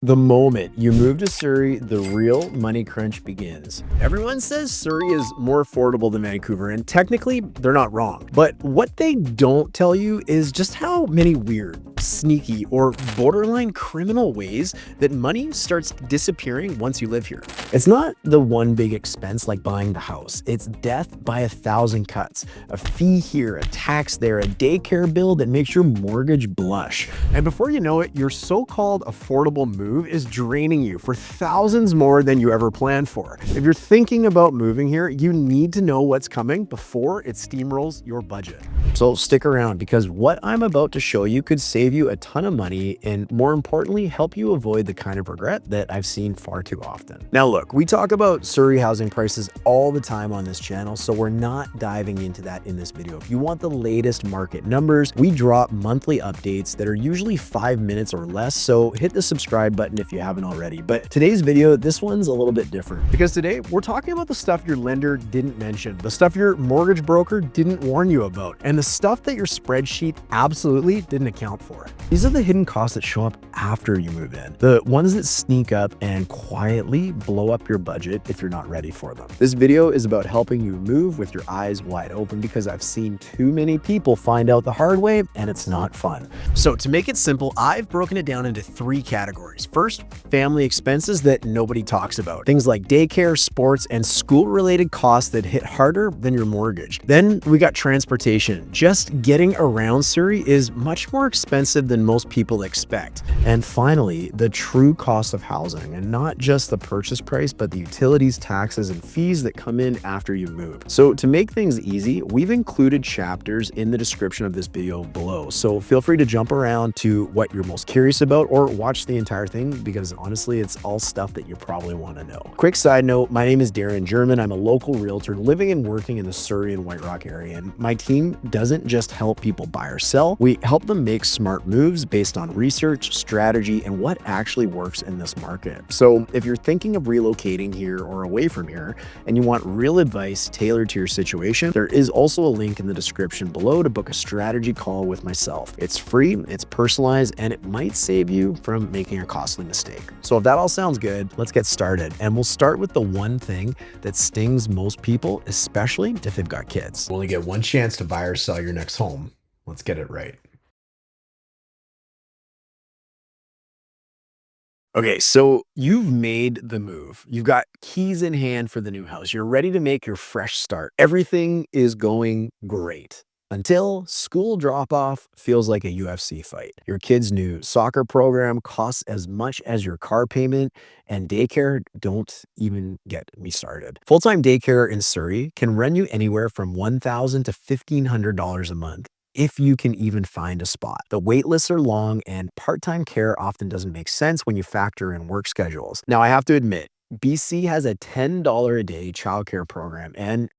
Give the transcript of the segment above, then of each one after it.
The moment you move to Surrey, the real money crunch begins. Everyone says Surrey is more affordable than Vancouver, and technically, they're not wrong. But what they don't tell you is just how many weird, sneaky, or borderline criminal ways that money starts disappearing once you live here. It's not the one big expense like buying the house. It's death by 1,000 cuts. A fee here, a tax there, a daycare bill that makes your mortgage blush. And before you know it, your so-called affordable move is draining you for thousands more than you ever planned for. If you're thinking about moving here, you need to know what's coming before it steamrolls your budget. So stick around, because what I'm about to show you could save you a ton of money and, more importantly, help you avoid the kind of regret that I've seen far too often. Now look, we talk about Surrey housing prices all the time on this channel, so we're not diving into that in this video. If you want the latest market numbers, we drop monthly updates that are usually 5 minutes or less, so hit the subscribe button if you haven't already. But today's video, this one's a little bit different, because today we're talking about the stuff your lender didn't mention, the stuff your mortgage broker didn't warn you about, and the stuff that your spreadsheet absolutely didn't account for. These are the hidden costs that show up after you move in, the ones that sneak up and quietly blow up your budget if you're not ready for them. This video is about helping you move with your eyes wide open, because I've seen too many people find out the hard way, and it's not fun. So to make it simple, I've broken it down into 3 categories. First, family expenses that nobody talks about. Things like daycare, sports, and school-related costs that hit harder than your mortgage. Then we got transportation. Just getting around Surrey is much more expensive than most people expect. And finally, the true cost of housing, and not just the purchase price, but the utilities, taxes, and fees that come in after you move. So to make things easy, we've included chapters in the description of this video below. So feel free to jump around to what you're most curious about, or watch the entire thing, because honestly, it's all stuff that you probably want to know. Quick side note, my name is Darren German. I'm a local realtor living and working in the Surrey and White Rock area, and my team doesn't just help people buy or sell. We help them make smart moves based on research, strategy, and what actually works in this market. So if you're thinking of relocating here or away from here, and you want real advice tailored to your situation, there is also a link in the description below to book a strategy call with myself. It's free, it's personalized, and it might save you from making a costly mistake. So if that all sounds good, let's get started. And we'll start with the one thing that stings most people, especially if they've got kids. You only get one chance to buy or sell your next home. Let's get it right. Okay, so you've made the move. You've got keys in hand for the new house. You're ready to make your fresh start. Everything is going great, until school drop-off feels like a UFC fight. Your kid's new soccer program costs as much as your car payment, and daycare, don't even get me started. Full-time daycare in Surrey can run you anywhere from $1,000 to $1,500 a month, if you can even find a spot. The wait lists are long, and part-time care often doesn't make sense when you factor in work schedules. Now, I have to admit, BC has a $10 a day childcare program, and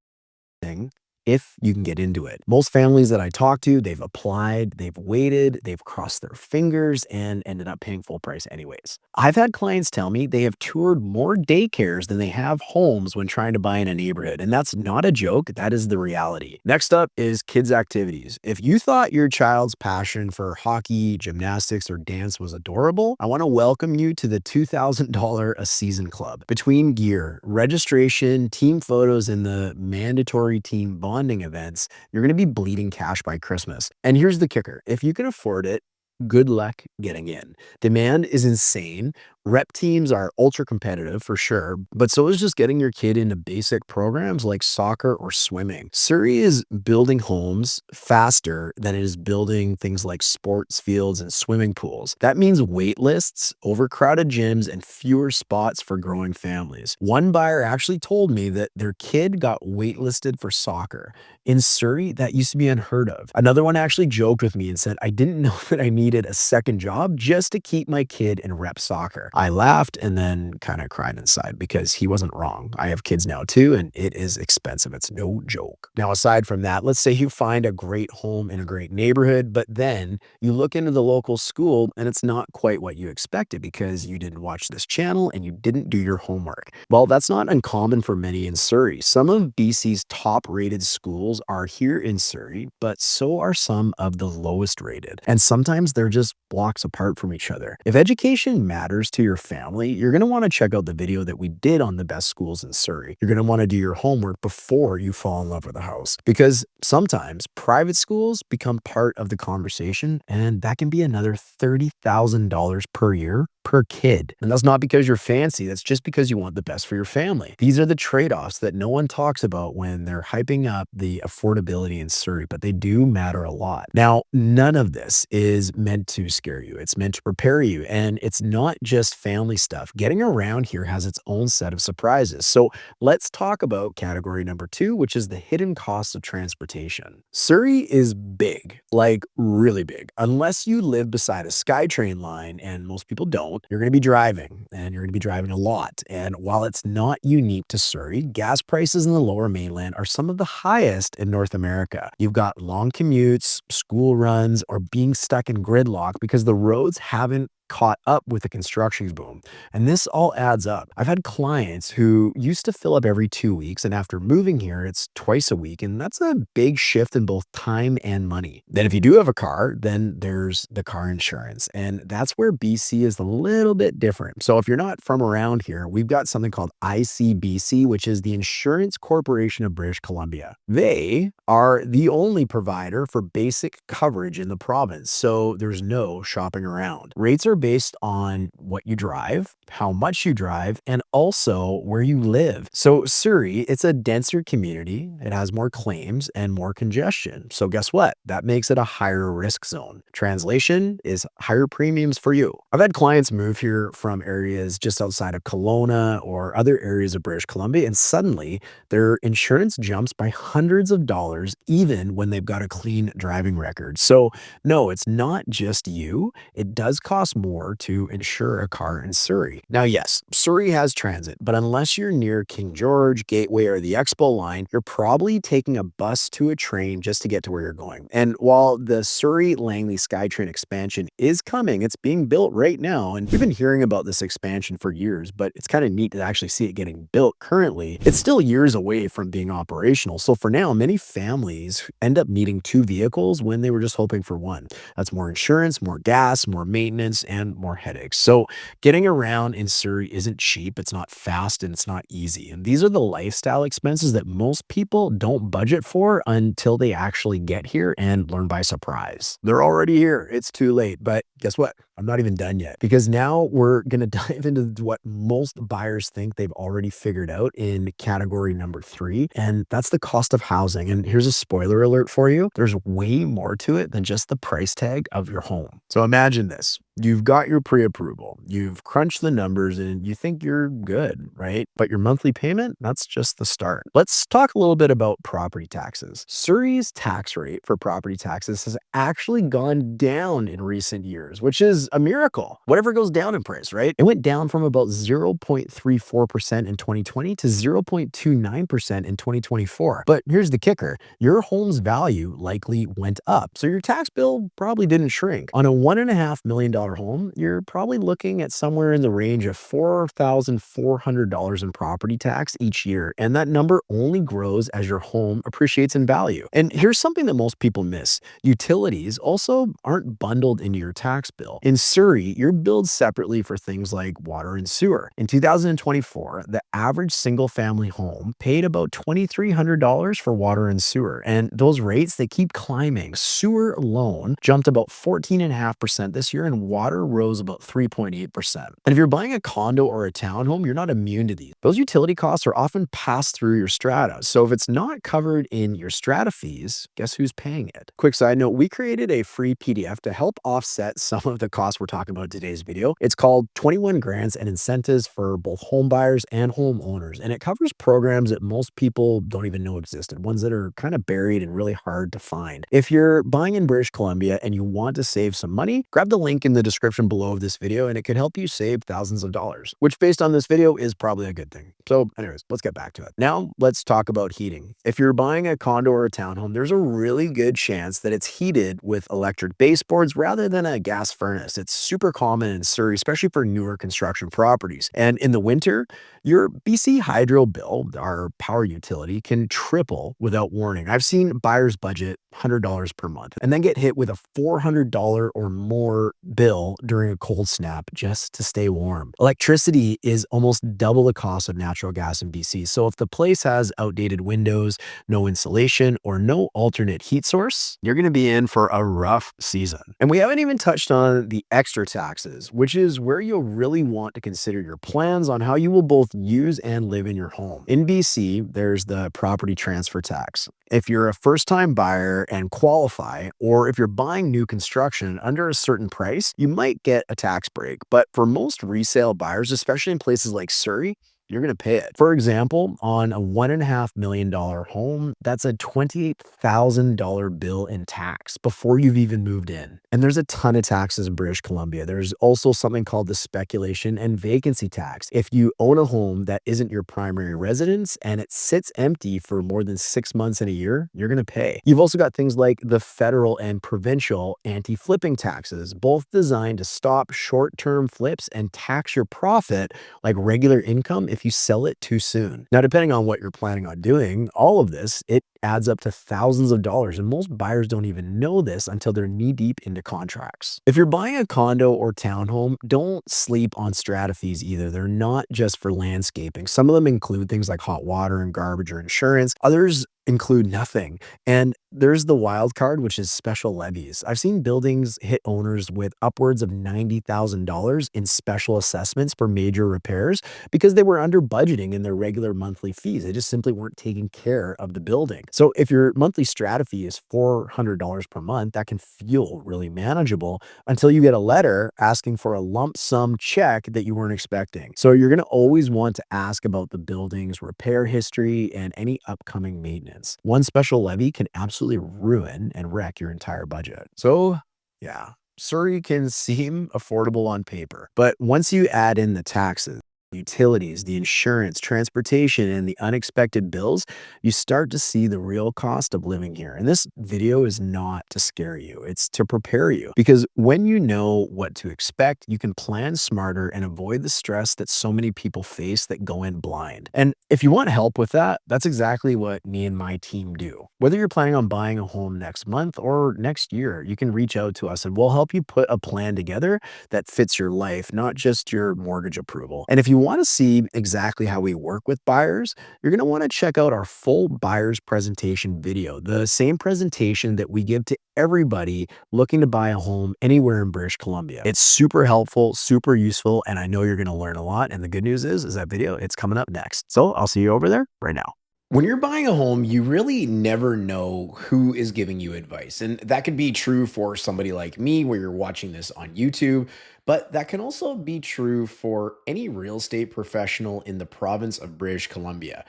if you can get into it. Most families that I talk to, they've applied, they've waited, they've crossed their fingers, and ended up paying full price anyways. I've had clients tell me they have toured more daycares than they have homes when trying to buy in a neighborhood, and that's not a joke, that is the reality. Next up is kids' activities. If you thought your child's passion for hockey, gymnastics, or dance was adorable, I want to welcome you to the $2,000 a season club. Between gear, registration, team photos, and the mandatory team bonding events, you're going to be bleeding cash by Christmas. And here's the kicker. If you can afford it, good luck getting in. Demand is insane. Rep teams are ultra competitive for sure, but so is just getting your kid into basic programs like soccer or swimming. Surrey is building homes faster than it is building things like sports fields and swimming pools. That means wait lists, overcrowded gyms, and fewer spots for growing families. One buyer actually told me that their kid got waitlisted for soccer. In Surrey, that used to be unheard of. Another one actually joked with me and said, "I didn't know that I needed a second job just to keep my kid in rep soccer." I laughed and then kind of cried inside, because he wasn't wrong. I have kids now too, and it is expensive. It's no joke. Now, aside from that, let's say you find a great home in a great neighborhood, but then you look into the local school and it's not quite what you expected because you didn't watch this channel and you didn't do your homework. Well, that's not uncommon for many in Surrey. Some of BC's top rated schools are here in Surrey, but so are some of the lowest rated. And sometimes they're just blocks apart from each other. If education matters to to your family, you're going to want to check out the video that we did on the best schools in Surrey. You're going to want to do your homework before you fall in love with a house, because sometimes private schools become part of the conversation, and that can be another $30,000 per year per kid. And that's not because you're fancy, that's just because you want the best for your family. These are the trade-offs that no one talks about when they're hyping up the affordability in Surrey, but they do matter a lot. Now, none of this is meant to scare you. It's meant to prepare you, and it's not just family stuff. Getting around here has its own set of surprises. So let's talk about category number 2, which is the hidden costs of transportation. Surrey is big, like really big. Unless you live beside a SkyTrain line, and most people don't, you're going to be driving, and you're going to be driving a lot. And while it's not unique to Surrey, gas prices in the lower mainland are some of the highest in North America. You've got long commutes, school runs, or being stuck in gridlock because the roads haven't caught up with the construction boom. And this all adds up. I've had clients who used to fill up every 2 weeks, and after moving here, it's twice a week. And that's a big shift in both time and money. Then if you do have a car, then there's the car insurance. And that's where BC is a little bit different. So if you're not from around here, we've got something called ICBC, which is the Insurance Corporation of British Columbia. They are the only provider for basic coverage in the province, so there's no shopping around. Rates are based on what you drive, how much you drive, and also where you live. So Surrey, it's a denser community. It has more claims and more congestion. So guess what? That makes it a higher risk zone. Translation is higher premiums for you. I've had clients move here from areas just outside of Kelowna or other areas of British Columbia, and suddenly their insurance jumps by hundreds of dollars even when they've got a clean driving record. So no, it's not just you. It does cost more to insure a car in Surrey. Now, yes, Surrey has transit, but unless you're near King George, Gateway, or the Expo line, you're probably taking a bus to a train just to get to where you're going. And while the Surrey-Langley SkyTrain expansion is coming, it's being built right now, and we've been hearing about this expansion for years, but it's kind of neat to actually see it getting built currently. It's still years away from being operational, so for now, many families end up needing 2 vehicles when they were just hoping for one. That's more insurance, more gas, more maintenance, and more headaches. So getting around in Surrey isn't cheap, it's not fast, and it's not easy. And these are the lifestyle expenses that most people don't budget for until they actually get here and learn by surprise. They're already here. It's too late. But guess what? I'm not even done yet, because now we're going to dive into what most buyers think they've already figured out in category number 3, and that's the cost of housing. And here's a spoiler alert for you. There's way more to it than just the price tag of your home. So imagine this. You've got your pre-approval, you've crunched the numbers, and you think you're good, right? But your monthly payment, that's just the start. Let's talk a little bit about property taxes. Surrey's tax rate for property taxes has actually gone down in recent years, which is a miracle. Whatever goes down in price, right? It went down from about 0.34% in 2020 to 0.29% in 2024. But here's the kicker. Your home's value likely went up, so your tax bill probably didn't shrink. On a $1.5 million home, you're probably looking at somewhere in the range of $4,400 in property tax each year. And that number only grows as your home appreciates in value. And here's something that most people miss. Utilities also aren't bundled into your tax bill. In Surrey, you're billed separately for things like water and sewer. In 2024, the average single family home paid about $2,300 for water and sewer. And those rates, they keep climbing. Sewer alone jumped about 14.5% this year, and water rose about 3.8%. And if you're buying a condo or a townhome, you're not immune to these. Those utility costs are often passed through your strata. So if it's not covered in your strata fees, guess who's paying it? Quick side note, we created a free PDF to help offset some of the costs we're talking about in today's video. It's called 21 Grants and Incentives for both home buyers and homeowners. And it covers programs that most people don't even know existed, ones that are kind of buried and really hard to find. If you're buying in British Columbia and you want to save some money, grab the link in the description below of this video, and it could help you save thousands of dollars, which based on this video is probably a good thing. So anyways, let's get back to it. Now let's talk about heating. If you're buying a condo or a townhome, there's a really good chance that it's heated with electric baseboards rather than a gas furnace. It's super common in Surrey, especially for newer construction properties. And in the winter, your BC Hydro bill, our power utility, can triple without warning. I've seen buyers budget $100 per month and then get hit with a $400 or more bill bill during a cold snap just to stay warm. Electricity is almost double the cost of natural gas in BC. So if the place has outdated windows, no insulation, or no alternate heat source, you're going to be in for a rough season. And we haven't even touched on the extra taxes, which is where you'll really want to consider your plans on how you will both use and live in your home. In BC, there's the property transfer tax. If you're a first-time buyer and qualify, or if you're buying new construction under a certain price, you might get a tax break. But for most resale buyers, especially in places like Surrey, you're going to pay it. For example, on a $1.5 million home, that's a $28,000 bill in tax before you've even moved in. And there's a ton of taxes in British Columbia. There's also something called the speculation and vacancy tax. If you own a home that isn't your primary residence and it sits empty for more than 6 months in a year, you're going to pay. You've also got things like the federal and provincial anti-flipping taxes, both designed to stop short-term flips and tax your profit like regular income if you sell it too soon. Now, depending on what you're planning on doing, all of this, it adds up to thousands of dollars, and most buyers don't even know this until they're knee-deep into contracts. If you're buying a condo or townhome, don't sleep on strata fees either. They're not just for landscaping. Some of them include things like hot water and garbage or insurance. Others include nothing. And there's the wild card, which is special levies. I've seen buildings hit owners with upwards of $90,000 in special assessments for major repairs because they were under budgeting in their regular monthly fees. They just simply weren't taking care of the building. So if your monthly strata fee is $400 per month, that can feel really manageable until you get a letter asking for a lump sum check that you weren't expecting. So you're going to always want to ask about the building's repair history and any upcoming maintenance. One special levy can absolutely ruin and wreck your entire budget. So, yeah, Surrey can seem affordable on paper, but once you add in the taxes, utilities, the insurance, transportation, and the unexpected bills, you start to see the real cost of living here. And this video is not to scare you, it's to prepare you. Because when you know what to expect, you can plan smarter and avoid the stress that so many people face that go in blind. And if you want help with that, that's exactly what me and my team do. Whether you're planning on buying a home next month or next year, you can reach out to us and we'll help you put a plan together that fits your life, not just your mortgage approval. And if you want to see exactly how we work with buyers, you're going to want to check out our full buyer's presentation video, the same presentation that we give to everybody looking to buy a home anywhere in British Columbia. It's super helpful, super useful, and I know you're going to learn a lot. And the good news is that video, it's coming up next. So I'll see you over there right now. When you're buying a home, you really never know who is giving you advice. And that could be true for somebody like me, where you're watching this on YouTube, but that can also be true for any real estate professional in the province of British Columbia.